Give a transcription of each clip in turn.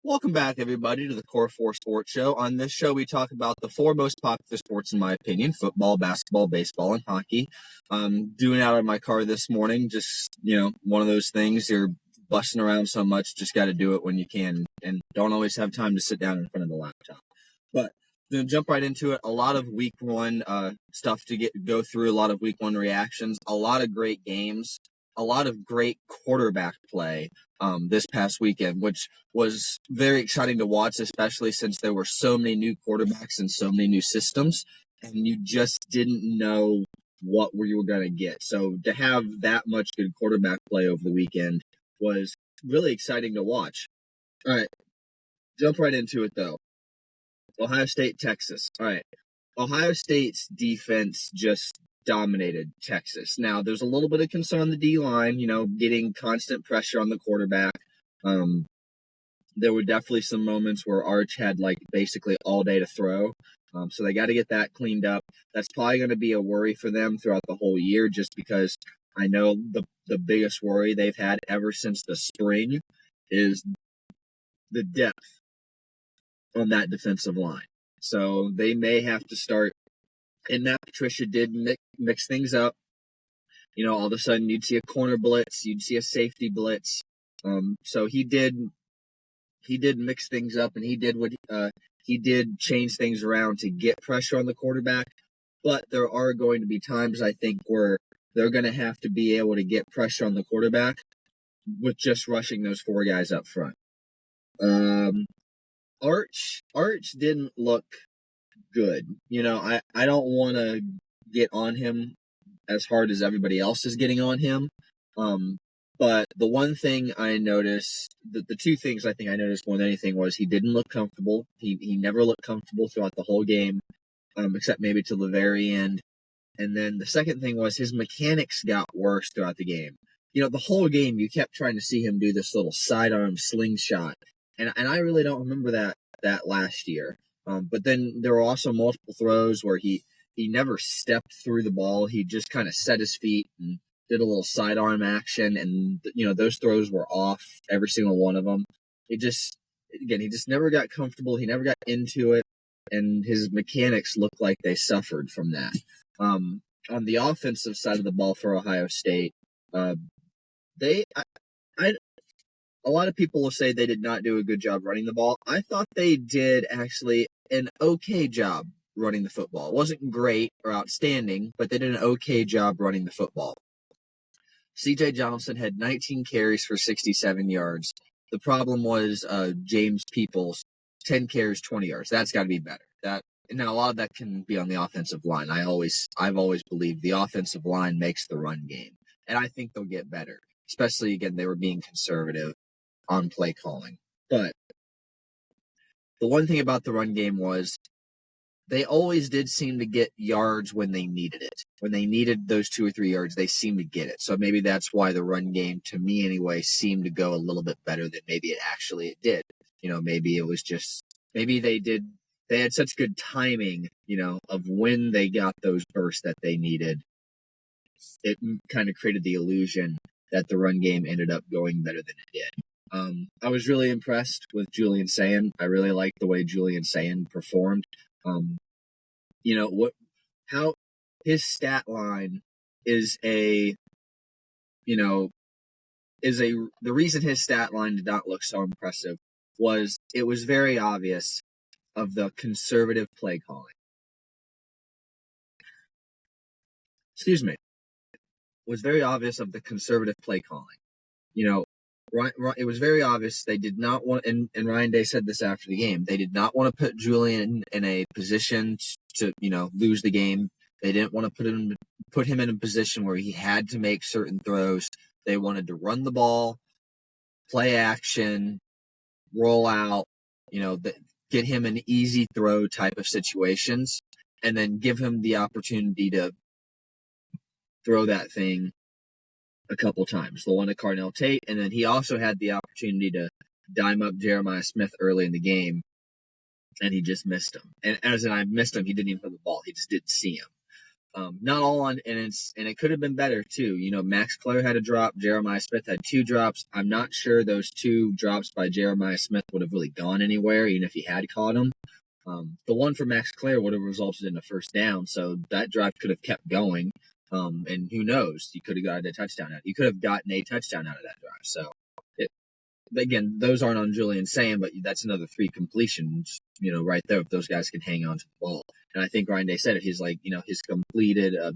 Welcome back, everybody, to the Core 4 Sports Show. On this show, we talk about the four most popular sports, in my opinion: football, basketball, baseball, and hockey. Doing out of my car this morning, just, one of those things. You're busting around so much, just got to do it when you can, and don't always have time to sit down in front of the laptop. But to jump right into it, a lot of week one stuff to go through, a lot of week one reactions, a lot of great games, a lot of great quarterback play this past weekend, which was very exciting to watch, especially since there were so many new quarterbacks and so many new systems, and you just didn't know what you were going to get. So to have that much good quarterback play over the weekend was really exciting to watch. All right, jump right into it, though. Ohio State, Texas. All right, Ohio State's defense just dominated Texas. Now, there's a little bit of concern on the D-line, getting constant pressure on the quarterback. There were definitely some moments where Arch had, basically all day to throw. So they got to get that cleaned up. That's probably going to be a worry for them throughout the whole year, just because I know the biggest worry they've had ever since the spring is the depth on that defensive line. So they may have to start. And Matt Patricia did mix things up. All of a sudden you'd see a corner blitz, you'd see a safety blitz. So he did mix things up, and he did change things around to get pressure on the quarterback. But there are going to be times, I think, where they're going to have to be able to get pressure on the quarterback with just rushing those four guys up front. Arch didn't look good. I don't want to get on him as hard as everybody else is getting on him. But the one thing I noticed, the two things I think I noticed more than anything was he didn't look comfortable. He never looked comfortable throughout the whole game, except maybe to the very end. And then the second thing was his mechanics got worse throughout the game. The whole game you kept trying to see him do this little sidearm slingshot. And I really don't remember that last year. But then there were also multiple throws where he never stepped through the ball. He just kind of set his feet and did a little sidearm action. And, those throws were off, every single one of them. He just never got comfortable. He never got into it. And his mechanics looked like they suffered from that. On the offensive side of the ball for Ohio State, a lot of people will say they did not do a good job running the ball. I thought they did actually an okay job running the football. It wasn't great or outstanding, but they did an okay job running the football. C.J. Johnson had 19 carries for 67 yards. The problem was James Peoples, 10 carries, 20 yards. That's got to be better. Now, a lot of that can be on the offensive line. I've always believed the offensive line makes the run game, and I think they'll get better. Especially, again, they were being conservative on play calling. But the one thing about the run game was they always did seem to get yards when they needed it. When they needed those 2 or 3 yards, they seemed to get it. So maybe that's why the run game, to me anyway, seemed to go a little bit better than maybe it did. Maybe it was just, maybe they had such good timing, of when they got those bursts that they needed. It kind of created the illusion that the run game ended up going better than it did. I was really impressed with Julian Sayin. I really liked the way Julian Sayin performed. How his stat line the reason his stat line did not look so impressive was it was very obvious of the conservative play calling. Excuse me. It was very obvious of the conservative play calling. It was very obvious they did not want, and Ryan Day said this after the game, they did not want to put Julian in a position to lose the game. They didn't want to put him in a position where he had to make certain throws. They wanted to run the ball, play action, roll out, get him an easy throw type of situations, and then give him the opportunity to throw that thing a couple times. The one to Cardinal Tate, and then he also had the opportunity to dime up Jeremiah Smith early in the game, and he just missed him. And as in I missed him, he didn't even throw the ball. He just didn't see him. Not all on, and it could have been better too. Max Clare had a drop. Jeremiah Smith had 2 drops. I'm not sure those 2 drops by Jeremiah Smith would have really gone anywhere, even if he had caught them. The one for Max Clare would have resulted in a first down, so that drive could have kept going. And who knows? You could have gotten a touchdown out. You could have gotten a touchdown out of that drive. So, again, those aren't on Julian Sand, but that's another 3 completions, right there, if those guys can hang on to the ball. And I think Ryan Day said it. He's like,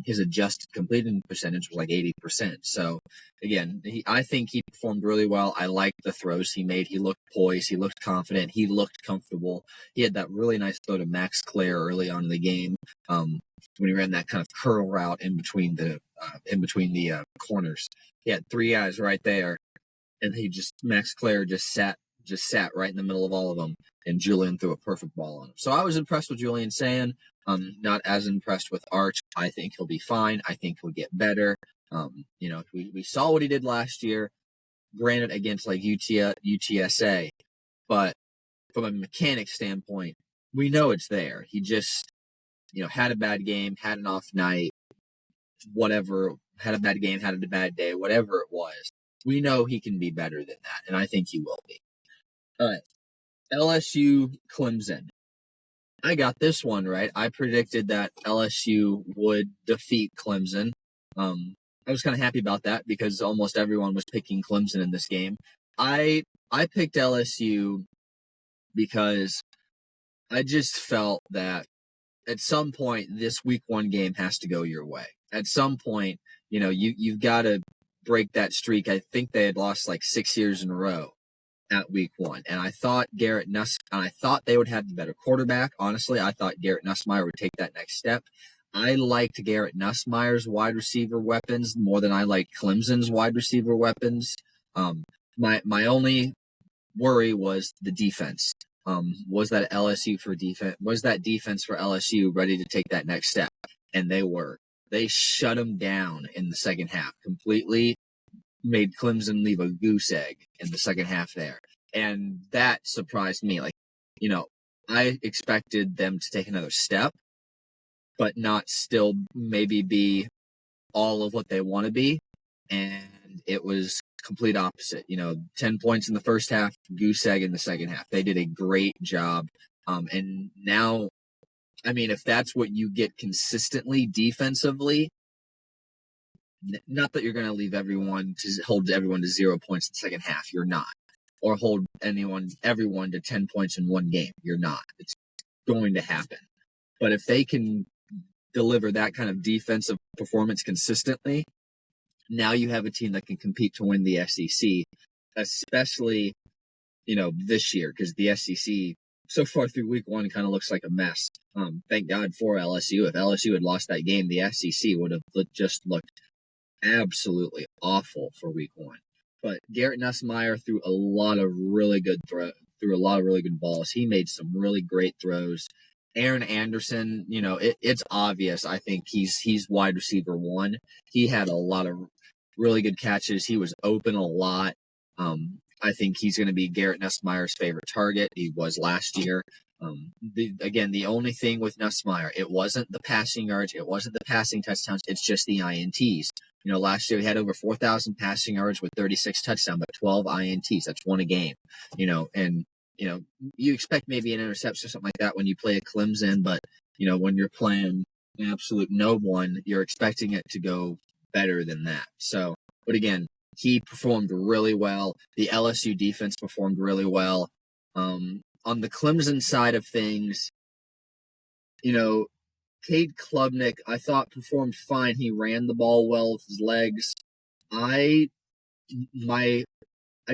his adjusted completing percentage was like 80%. So, again, I think he performed really well. I liked the throws he made. He looked poised. He looked confident. He looked comfortable. He had that really nice throw to Max Clare early on in the game, when he ran that kind of curl route in between the corners. He had 3 guys right there. And Max Clare just sat right in the middle of all of them, and Julian threw a perfect ball on him. So I was impressed with Julian Sand. Not as impressed with Arch. I think he'll be fine. I think he'll get better. We saw what he did last year, granted against like UTSA, but from a mechanics standpoint, we know it's there. He just, had a bad game, had an off night, whatever, had a bad game, had a bad day, whatever it was. We know he can be better than that, and I think he will be. All right, LSU Clemson. I got this one right. I predicted that LSU would defeat Clemson. I was kind of happy about that because almost everyone was picking Clemson in this game. I picked LSU because I just felt that at some point this week 1 game has to go your way. At some point, you've got to break that streak. I think they had lost like 6 years in a row at week 1. And I thought I thought they would have the better quarterback. Honestly, I thought Garrett Nussmeier would take that next step. I liked Garrett Nussmeier's wide receiver weapons more than I liked Clemson's wide receiver weapons. My only worry was the defense. Was that defense for LSU ready to take that next step? And they were. They shut them down in the second half completely, made Clemson leave a goose egg in the second half there. And that surprised me. I expected them to take another step, but not still maybe be all of what they want to be. And it was complete opposite. 10 points in the first half, goose egg in the second half. They did a great job. And now, if that's what you get consistently defensively, not that you're going to leave hold everyone to 0 points in the second half. You're not. Or hold everyone to 10 points in 1 game. You're not. It's going to happen. But if they can deliver that kind of defensive performance consistently, now you have a team that can compete to win the SEC, especially, this year, because the SEC so far through week 1 kind of looks like a mess. Thank God for LSU. If LSU had lost that game, the SEC would have just looked absolutely awful for week 1. But Garrett Nussmeier threw a lot of really good balls. He made some really great throws. Aaron Anderson, it's obvious. I think he's wide receiver 1. He had a lot of really good catches. He was open a lot. I think he's going to be Garrett Nussmeier's favorite target. He was last year. The only thing with Nussmeier, it wasn't the passing yards, it wasn't the passing touchdowns, it's just the INTs. Last year he had over 4,000 passing yards with 36 touchdowns, but 12 INTs. That's 1 a game. And you expect maybe an interception or something like that when you play a Clemson, but when you're playing absolute no one, you're expecting it to go better than that. So, but again, he performed really well. The LSU defense performed really well. On the Clemson side of things, Cade Klubnik, I thought performed fine. He ran the ball well with his legs. I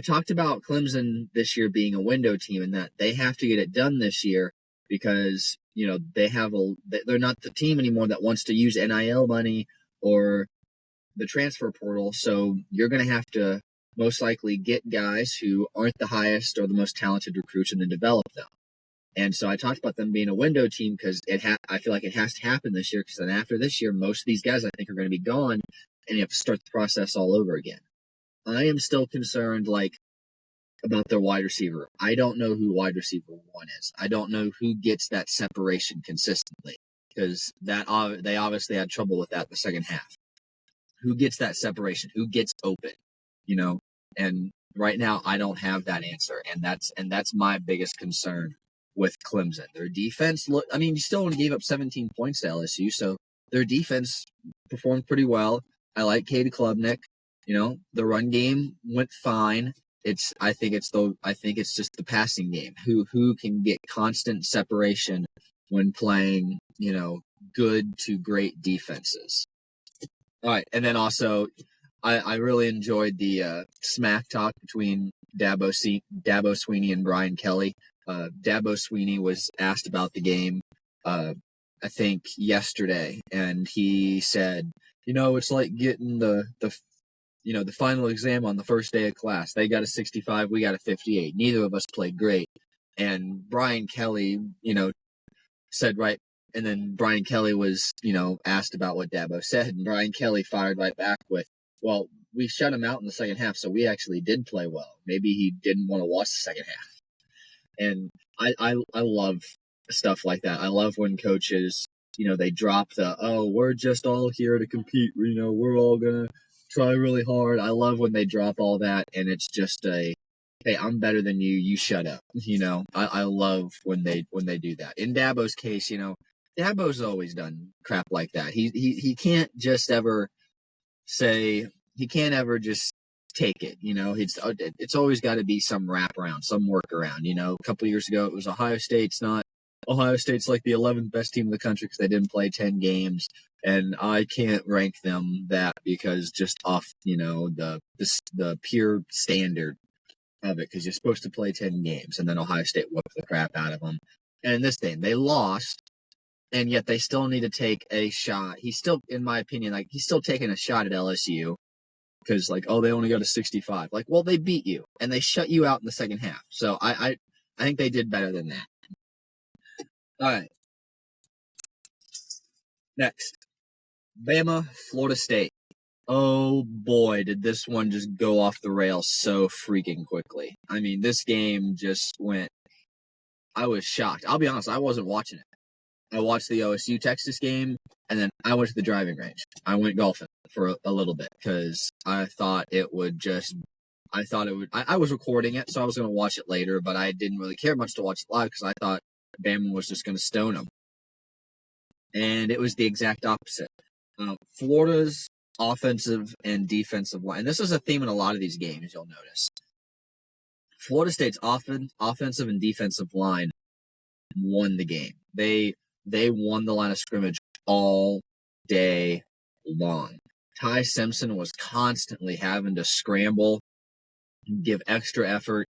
talked about Clemson this year being a window team and that they have to get it done this year because, they're not the team anymore that wants to use NIL money or the transfer portal. So you're going to have to most likely get guys who aren't the highest or the most talented recruits and then develop them. And so I talked about them being a window team because I feel like it has to happen this year because then after this year, most of these guys I think are going to be gone and you have to start the process all over again. I am still concerned about their wide receiver. I don't know who wide receiver 1 is. I don't know who gets that separation consistently because they obviously had trouble with that in the second half. Who gets that separation? Who gets open? And right now I don't have that answer, and that's my biggest concern with Clemson. Their defense you still only gave up 17 points to LSU, so their defense performed pretty well. I like Cade Klubnik. The run game went fine. I think it's just the passing game. Who can get constant separation when playing, good to great defenses. All right, and then also, I really enjoyed the smack talk between Dabo Sweeney and Brian Kelly. Dabo Sweeney was asked about the game, I think yesterday, and he said, it's like getting the final exam on the first day of class. They got a 65, we got a 58. Neither of us played great. And Brian Kelly, said right. And then Brian Kelly was, asked about what Dabo said. And Brian Kelly fired right back with, well, we shut him out in the second half, so we actually did play well. Maybe he didn't want to watch the second half. And I love stuff like that. I love when coaches, they drop we're just all here to compete. We're all going to try really hard. I love when they drop all that, and it's just hey, I'm better than you. You shut up. I love when they do that. In Dabo's case, Dabo's always done crap like that. He can't just ever say, he can't ever just take it. It's always got to be some wraparound, some workaround. A couple of years ago it was Ohio State's like the 11th best team in the country because they didn't play 10 games. And I can't rank them that because just off, the pure standard of it, because you're supposed to play 10 games, and then Ohio State whooped the crap out of them. And in this game, they lost, and yet they still need to take a shot. He's still, in my opinion, he's still taking a shot at LSU because, they only got a 65. Well, they beat you, and they shut you out in the second half. So I think they did better than that. All right. Next, Bama, Florida State. Oh boy, did this one just go off the rails so freaking quickly. This game just went. I was shocked. I'll be honest, I wasn't watching it. I watched the OSU Texas game, and then I went to the driving range. I went golfing for a little bit because I thought it would. I was recording it, so I was going to watch it later, but I didn't really care much to watch it live because I thought Bama was just going to stone them. And it was the exact opposite. Florida's offensive and defensive line. And this is a theme in a lot of these games, you'll notice. Florida State's offensive and defensive line won the game. They won the line of scrimmage all day long. Ty Simpson was constantly having to scramble, give extra effort,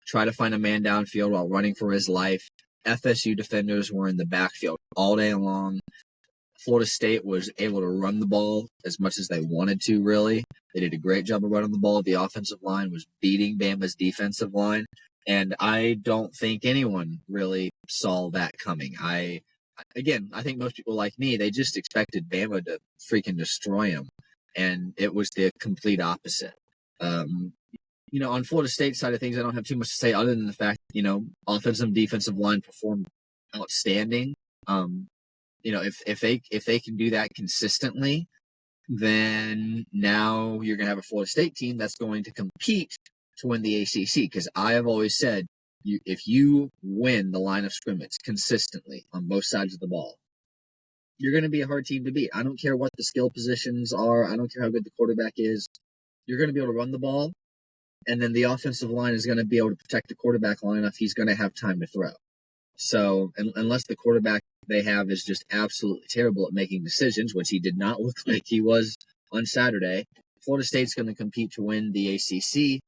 try to find a man downfield while running for his life. FSU defenders were in the backfield all day long. Florida State was able to run the ball as much as they wanted to, really. They did a great job of running the ball. The offensive line was beating Bama's defensive line. And I don't think anyone really saw that coming. I think most people like me, they just expected Bama to freaking destroy them. And it was the complete opposite. On Florida State side of things, I don't have too much to say other than the fact, offensive and defensive line performed outstanding. If they can do that consistently, then now you're going to have a Florida State team that's going to compete to win the ACC. Because I have always said, if you win the line of scrimmage consistently on both sides of the ball, you're going to be a hard team to beat. I don't care what the skill positions are. I don't care how good the quarterback is. You're going to be able to run the ball, and then the offensive line is going to be able to protect the quarterback long enough. He's going to have time to throw. So unless the quarterback they have is just absolutely terrible at making decisions, which he did not look like he was on Saturday, Florida State's going to compete to win the ACC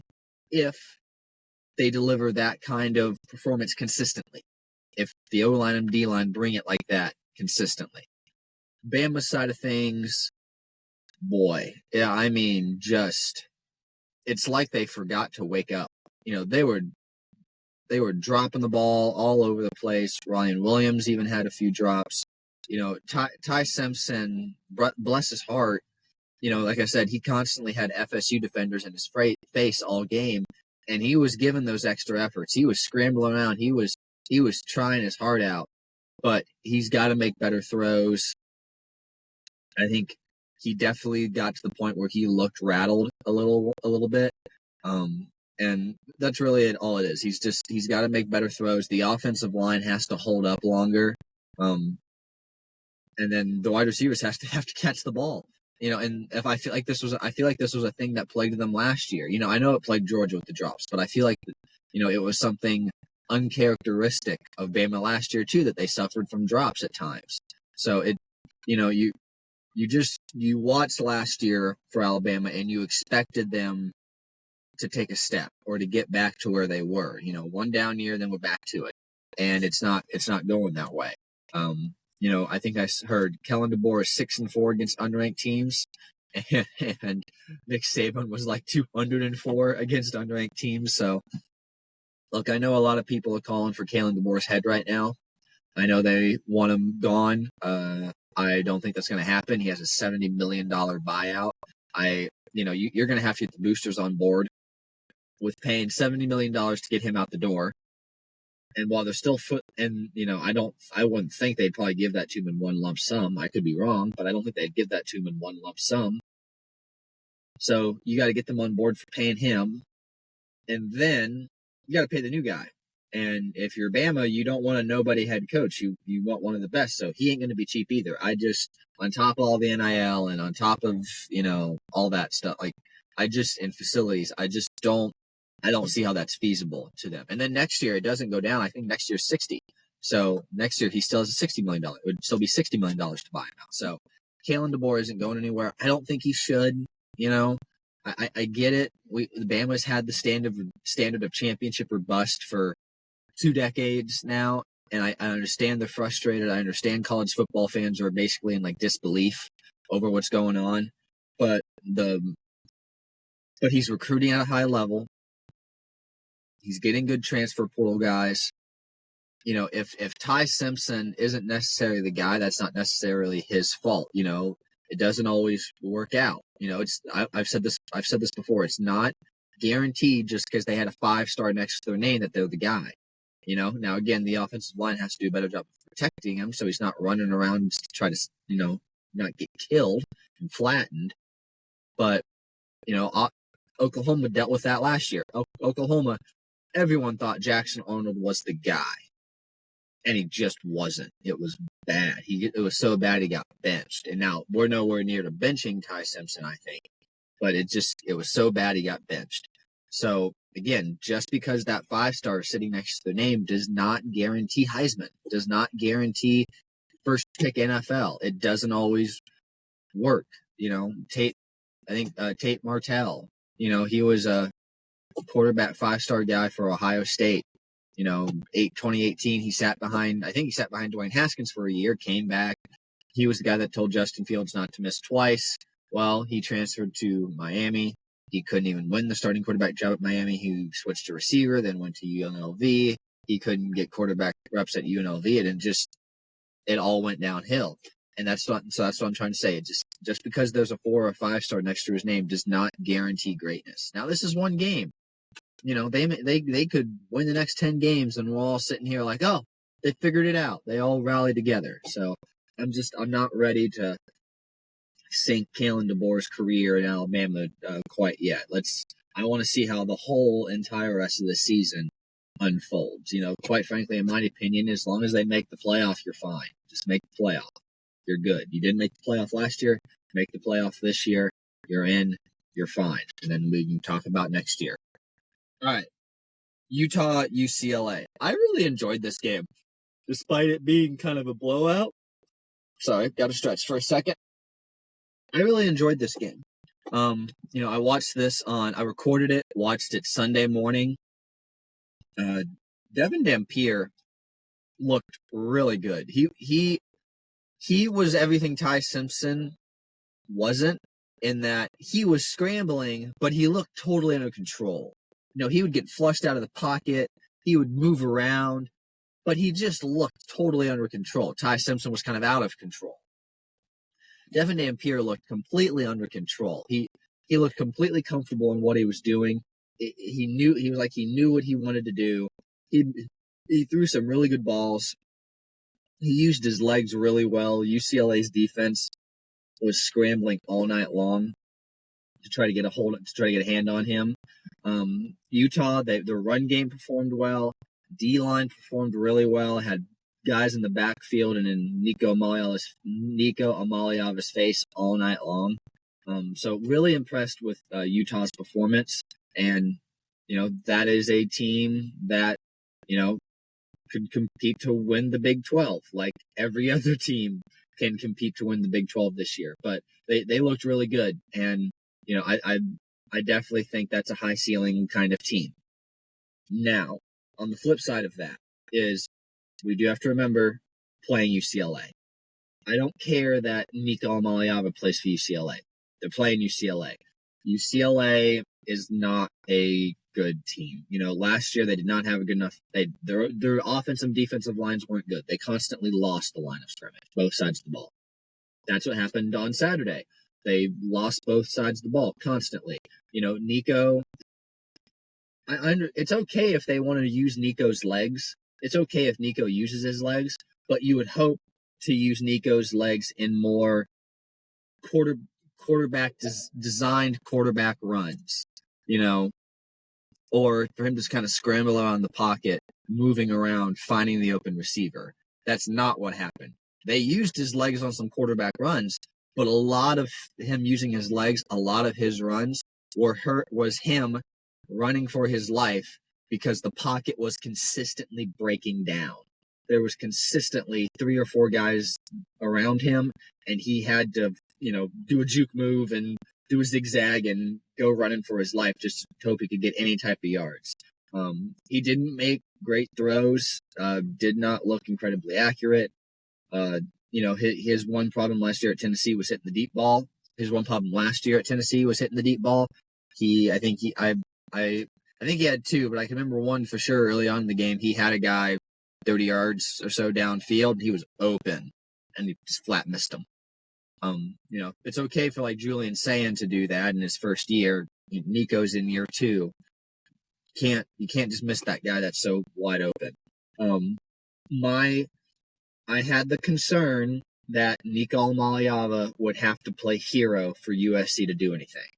if they deliver that kind of performance consistently. If the O-line and D-line bring it like that consistently. Bama's side of things, boy, yeah, it's like they forgot to wake up. They were dropping the ball all over the place. Ryan Williams even had a few drops. Ty Simpson, bless his heart, like I said, he constantly had FSU defenders in his face all game, and he was giving those extra efforts. He was scrambling around. He was trying his heart out. but he's got to make better throws. I think he definitely got to the point where he looked rattled a little bit. And that's really all it is. He's got to make better throws. The offensive line has to hold up longer. And then the wide receivers have to catch the ball. And if I feel like this was a thing that plagued them last year. I know it plagued Georgia with the drops, but I feel like it was something uncharacteristic of Bama last year too, that they suffered from drops at times. So you watched last year for Alabama and you expected them to take a step or to get back to where they were. One down year, then we're back to it, and it's not going that way. I think I heard Kellen DeBoer is 6-4 against unranked teams, and Nick Saban was like 204 against unranked teams. So, look, I know a lot of people are calling for Kellen DeBoer's head right now. I know they want him gone. I don't think that's going to happen. He has a $70 million buyout. You're going to have to get the boosters on board with paying $70 million to get him out the door. And while they're still I wouldn't think they'd probably give that to him in one lump sum. I could be wrong, but I don't think they'd give that to him in one lump sum. So you got to get them on board for paying him. And then you got to pay the new guy. And if you're Bama, you don't want a nobody head coach. You want one of the best. So he ain't going to be cheap either. On top of all the NIL and on top of, all that stuff, in facilities, I don't see how that's feasible to them. And then next year, it doesn't go down. I think next year's 60. So next year, he still has a $60 million. It would still be $60 million to buy him out. So Kalen DeBoer isn't going anywhere. I don't think he should. I get it. The Bama's had the standard of championship or bust for 2 decades now. And I understand they're frustrated. I understand college football fans are basically in disbelief over what's going on. But he's recruiting at a high level. He's getting good transfer portal guys. If Ty Simpson isn't necessarily the guy, that's not necessarily his fault. It doesn't always work out. I've said this before. It's not guaranteed just because they had a 5-star next to their name that they're the guy. Now again, the offensive line has to do a better job of protecting him so he's not running around to try to not get killed and flattened. But Oklahoma dealt with that last year. Oklahoma. Everyone thought Jackson Arnold was the guy, and he just wasn't. It was bad. It was so bad he got benched, and now we're nowhere near to benching Ty Simpson, I think. But it was so bad he got benched. So again, just because that 5-star is sitting next to their name does not guarantee Heisman. Does not guarantee first pick NFL. It doesn't always work. Tate Martell. He was a quarterback 5-star guy for Ohio State. 2018, he sat behind Dwayne Haskins for a year, came back. He was the guy that told Justin Fields not to miss twice. Well, he transferred to Miami. He couldn't even win the starting quarterback job at Miami. He switched to receiver, then went to UNLV. He couldn't get quarterback reps at UNLV, and it all went downhill. And that's what I'm trying to say. Just because there's a 4 or 5-star next to his name does not guarantee greatness. Now, this is one game. They could win the next 10 games, and we're all sitting here like, oh, they figured it out. They all rallied together. So I'm not ready to sink Kalen DeBoer's career in Alabama quite yet. I want to see how the whole entire rest of the season unfolds. Quite frankly, in my opinion, as long as they make the playoff, you're fine. Just make the playoff. You're good. You didn't make the playoff last year. Make the playoff this year. You're in. You're fine. And then we can talk about next year. All right. Utah, UCLA. I really enjoyed this game, despite it being kind of a blowout. Sorry, got to stretch for a second. I really enjoyed this game. I watched this I recorded it, watched it Sunday morning. Devin Dampier looked really good. He was everything Ty Simpson wasn't, in that he was scrambling, but he looked totally under control. He would get flushed out of the pocket. He would move around, but he just looked totally under control. Ty Simpson was kind of out of control. Devin Dampier looked completely under control. He looked completely comfortable in what he was doing. He knew what he wanted to do. He threw some really good balls. he used his legs really well. UCLA's defense was scrambling all night long to try to get a hand on him. Utah, their run game performed well. D-line performed really well. Had guys in the backfield and in Nico Amaliava's face all night long. So really impressed with Utah's performance, and that is a team that could compete to win the Big 12, like every other team can compete to win the Big 12 this year. But they looked really good, and I definitely think that's a high ceiling kind of team. Now, on the flip side of that is we do have to remember playing UCLA. I don't care that Nico Amaliava plays for UCLA. They're playing UCLA. UCLA is not a good team. Last year they did not have a good enough. Their offensive and defensive lines weren't good. They constantly lost the line of scrimmage, both sides of the ball. That's what happened on Saturday. They lost both sides of the ball constantly. Nico. It's okay if they want to use Nico's legs. It's okay if Nico uses his legs, but you would hope to use Nico's legs in more designed quarterback runs, or for him to just kind of scramble around the pocket, moving around, finding the open receiver. That's not what happened. They used his legs on some quarterback runs, but a lot of him using his legs, a lot of his runs was him running for his life because the pocket was consistently breaking down. There was consistently 3 or 4 guys around him, and he had to, do a juke move and do a zigzag and go running for his life just to hope he could get any type of yards. He didn't make great throws, did not look incredibly accurate. His one problem last year at Tennessee was hitting the deep ball. His one problem last year at Tennessee was hitting the deep ball. I think he had 2, but I can remember one for sure early on in the game. He had a guy 30 yards or so downfield, and he was open, and he just flat missed him. It's okay for like Julian Sand to do that in his first year. Nico's in year 2. You can't just miss that guy that's so wide open. I had the concern that Nico Amaliava would have to play hero for USC to do anything.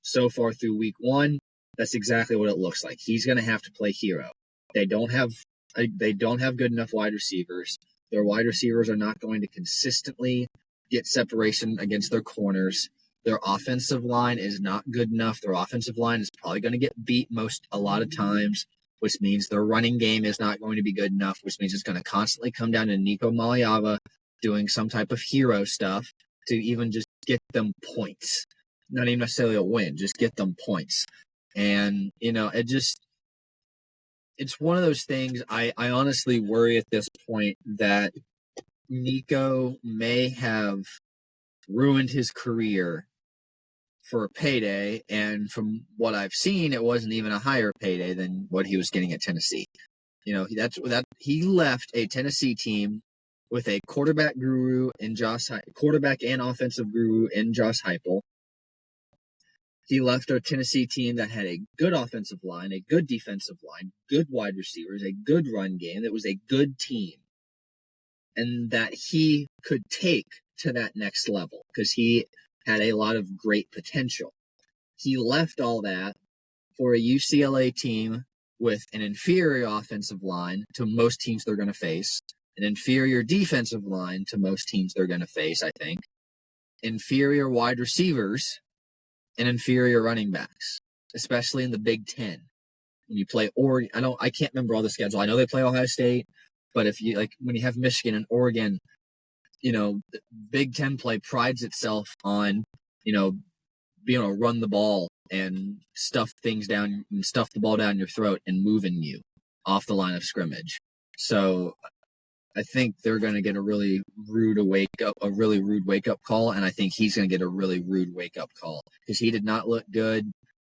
So far through week 1, that's exactly what it looks like. He's going to have to play hero. They don't have good enough wide receivers. Their wide receivers are not going to consistently get separation against their corners. Their offensive line is not good enough. Their offensive line is probably going to get beat a lot of times, which means their running game is not going to be good enough, which means it's going to constantly come down to Nico Amaliava doing some type of hero stuff to even just get them points. Not even necessarily a win, just get them points. And, it's one of those things. I honestly worry at this point that Nico may have ruined his career for a payday, and from what I've seen, it wasn't even a higher payday than what he was getting at Tennessee. He left a Tennessee team with a quarterback and offensive guru in Josh Heupel. He left a Tennessee team that had a good offensive line, a good defensive line, good wide receivers, a good run game. That was a good team, and that he could take to that next level because he had a lot of great potential. He left all that for a UCLA team with an inferior offensive line to most teams they're going to face, an inferior defensive line to most teams they're going to face, I think, inferior wide receivers, and inferior running backs, especially in the Big Ten. When you play Oregon, I can't remember all the schedule. I know they play Ohio State, but when you have Michigan and Oregon, the Big Ten play prides itself on, being able to run the ball and stuff the ball down your throat and moving you off the line of scrimmage. So I think they're going to get a really rude wake up call, and I think he's going to get a really rude wake up call because he did not look good.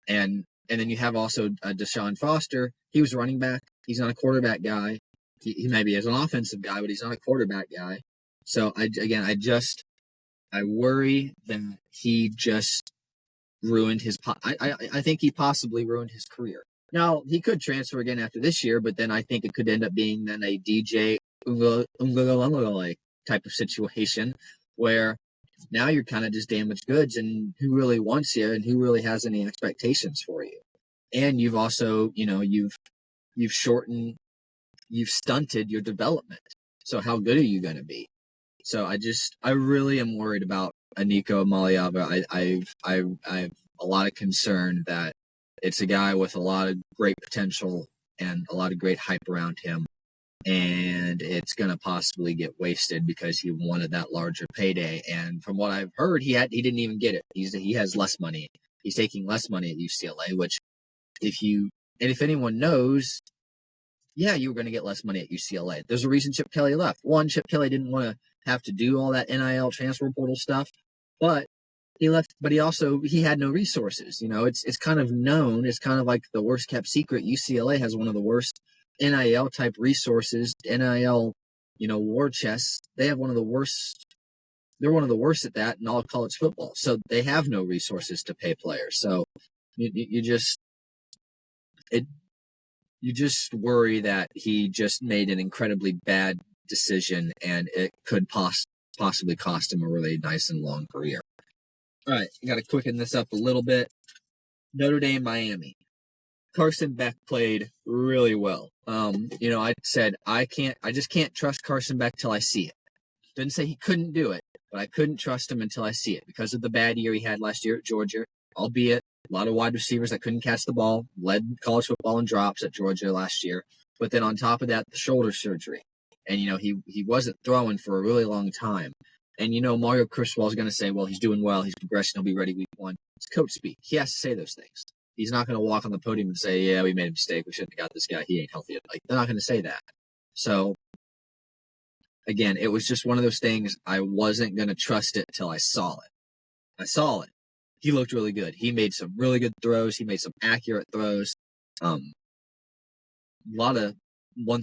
And then you have also Deshaun Foster. He was running back. He's not a quarterback guy. He maybe is an offensive guy, but he's not a quarterback guy. So I worry that he just ruined his. I think he possibly ruined his career. Now he could transfer again after this year, but then I think it could end up being then a DJ like type of situation where now you're kind of just damaged goods, and who really wants you and who really has any expectations for you? And you've also, you've stunted your development. So how good are you going to be? So I really am worried about Nico Maliava. I've a lot of concern that it's a guy with a lot of great potential and a lot of great hype around him, and it's going to possibly get wasted because he wanted that larger payday. And from what I've heard, he didn't even get it. He has less money. He's taking less money at UCLA, which if anyone knows, yeah, you were going to get less money at UCLA. There's a reason Chip Kelly left. One, Chip Kelly didn't want to have to do all that NIL transfer portal stuff, but he left. But he had no resources. It's kind of known. It's kind of like the worst kept secret. UCLA has one of the worst NIL type resources. NIL, war chest. They have one of the worst. They're one of the worst at that in all of college football. So they have no resources to pay players. So you just worry that he just made an incredibly bad decision, and it could possibly cost him a really nice and long career. All right, I got to quicken this up a little bit. Notre Dame, Miami. Carson Beck played really well. I said I just can't trust Carson Beck till I see it. Didn't say he couldn't do it, but I couldn't trust him until I see it because of the bad year he had last year at Georgia, albeit a lot of wide receivers that couldn't catch the ball, led college football in drops at Georgia last year. But then on top of that, the shoulder surgery. And, he wasn't throwing for a really long time. And, Mario Cristobal is going to say, well, he's doing well. He's progressing. He'll be ready week one. It's coach speak. He has to say those things. He's not going to walk on the podium and say, yeah, we made a mistake. We shouldn't have got this guy. He ain't healthy. They're not going to say that. So, again, it was just one of those things. I wasn't going to trust it till I saw it. I saw it. He looked really good. He made some really good throws. He made some accurate throws. One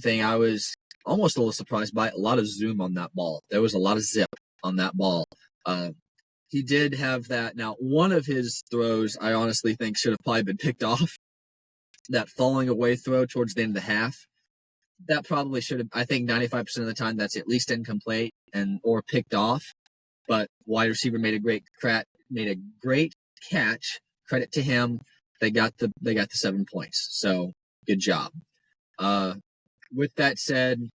thing I was almost a little surprised by, a lot of zoom on that ball. There was a lot of zip on that ball. He did have that. Now, one of his throws, I honestly think should have probably been picked off. That falling away throw towards the end of the half. That probably should have, I think 95% of the time that's at least incomplete or picked off. But wide receiver made a great catch. Credit to him. They got the 7 points. So good job. With that said,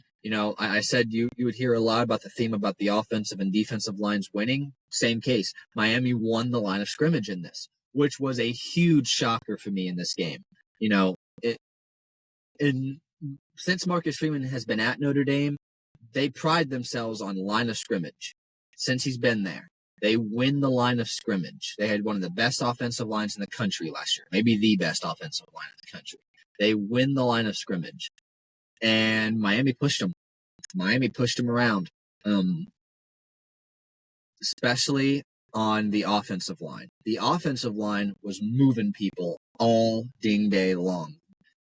I said you would hear a lot about the theme about the offensive and defensive lines winning. Same case. Miami won the line of scrimmage in this, which was a huge shocker for me in this game. Since Marcus Freeman has been at Notre Dame, they pride themselves on line of scrimmage. Since he's been there, they win the line of scrimmage. They had one of the best offensive lines in the country last year, maybe the best offensive line in the country. They win the line of scrimmage. And Miami pushed them. Miami pushed them around, especially on the offensive line. The offensive line was moving people all ding day long,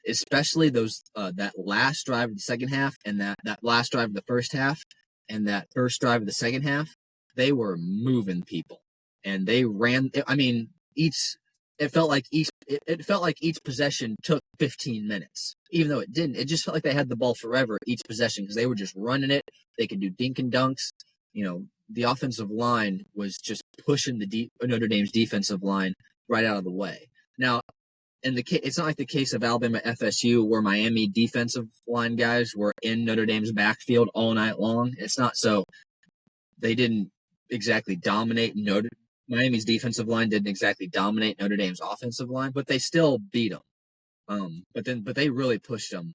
especially that last drive of the second half and that last drive of the first half and that first drive of the second half. They were moving people, and they ran. It felt like each possession took 15 minutes, even though it didn't. It just felt like they had the ball forever each possession because they were just running it. They could do dink and dunks. The offensive line was just pushing Notre Dame's defensive line right out of the way. Now, it's not like the case of Alabama FSU where Miami defensive line guys were in Notre Dame's backfield all night long. It's not so. They didn't exactly dominate Miami's defensive line didn't exactly dominate Notre Dame's offensive line, but they still beat them. But they really pushed them.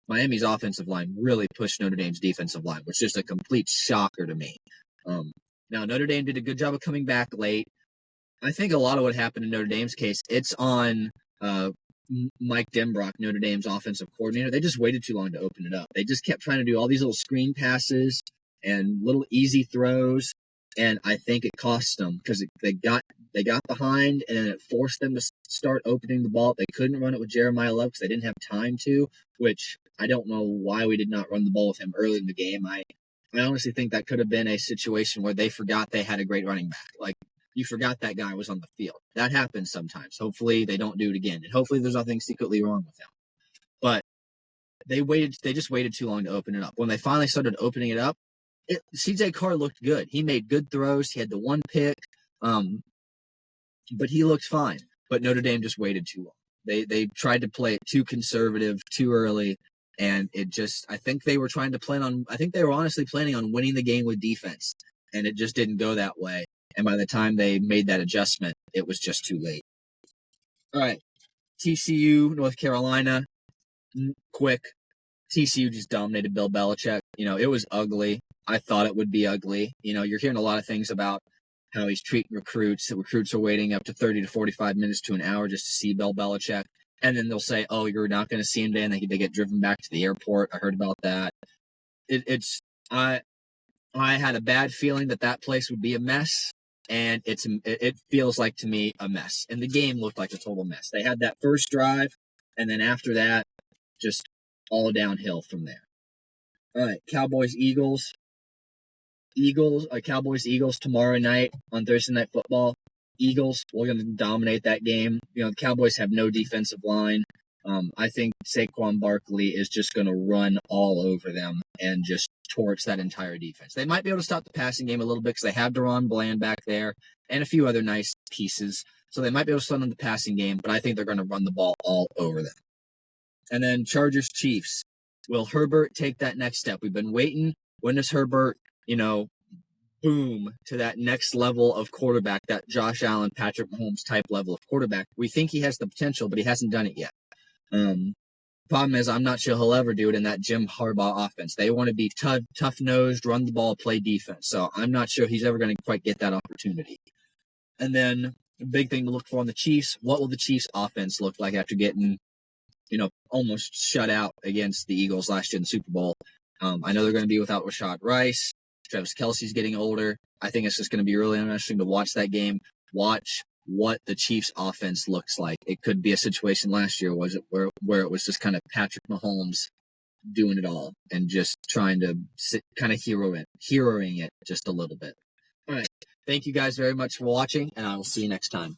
Miami's offensive line really pushed Notre Dame's defensive line, which is just a complete shocker to me. Now, Notre Dame did a good job of coming back late. I think a lot of what happened in Notre Dame's case, it's on Mike Denbrock, Notre Dame's offensive coordinator. They just waited too long to open it up. They just kept trying to do all these little screen passes and little easy throws, and I think it cost them because they got behind, and then it forced them to start opening the ball. They couldn't run it with Jeremiah Love because they didn't have time to, which I don't know why we did not run the ball with him early in the game. I honestly think that could have been a situation where they forgot they had a great running back. Like, you forgot that guy was on the field. That happens sometimes. Hopefully they don't do it again, and hopefully there's nothing secretly wrong with him. But They just waited too long to open it up. When they finally started opening it up, CJ Carr looked good. He made good throws. He had the one pick, but he looked fine. But Notre Dame just waited too long. They tried to play it too conservative, too early, and I think they were honestly planning on winning the game with defense, and it just didn't go that way. And by the time they made that adjustment, it was just too late. All right, TCU, North Carolina, quick. TCU just dominated Bill Belichick. It was ugly. I thought it would be ugly. You're hearing a lot of things about how he's treating recruits. The recruits are waiting up to 30 to 45 minutes to an hour just to see Bill Belichick. And then they'll say, oh, you're not going to see him today, and they get driven back to the airport. I heard about that. I had a bad feeling that place would be a mess, and it feels like to me a mess. And the game looked like a total mess. They had that first drive, and then after that, just all downhill from there. All right, Cowboys, Eagles. Cowboys, Eagles tomorrow night on Thursday Night Football. Eagles, we're going to dominate that game. The Cowboys have no defensive line. I think Saquon Barkley is just going to run all over them and just torch that entire defense. They might be able to stop the passing game a little bit because they have Deron Bland back there and a few other nice pieces. So they might be able to slow down the passing game, but I think they're going to run the ball all over them. And then Chargers, Chiefs. Will Herbert take that next step? We've been waiting. When does Herbert, boom to that next level of quarterback, that Josh Allen, Patrick Mahomes type level of quarterback? We think he has the potential, but he hasn't done it yet. Problem is, I'm not sure he'll ever do it in that Jim Harbaugh offense. They want to be tough-nosed, run the ball, play defense. So I'm not sure he's ever going to quite get that opportunity. And then the big thing to look for on the Chiefs, what will the Chiefs offense look like after getting almost shut out against the Eagles last year in the Super Bowl? I know they're going to be without Rashad Rice. Travis Kelce's getting older. I think it's just going to be really interesting to watch that game. Watch what the Chiefs' offense looks like. It could be a situation last year, where it was just kind of Patrick Mahomes doing it all and just trying to kind of heroing it just a little bit. All right. Thank you guys very much for watching, and I will see you next time.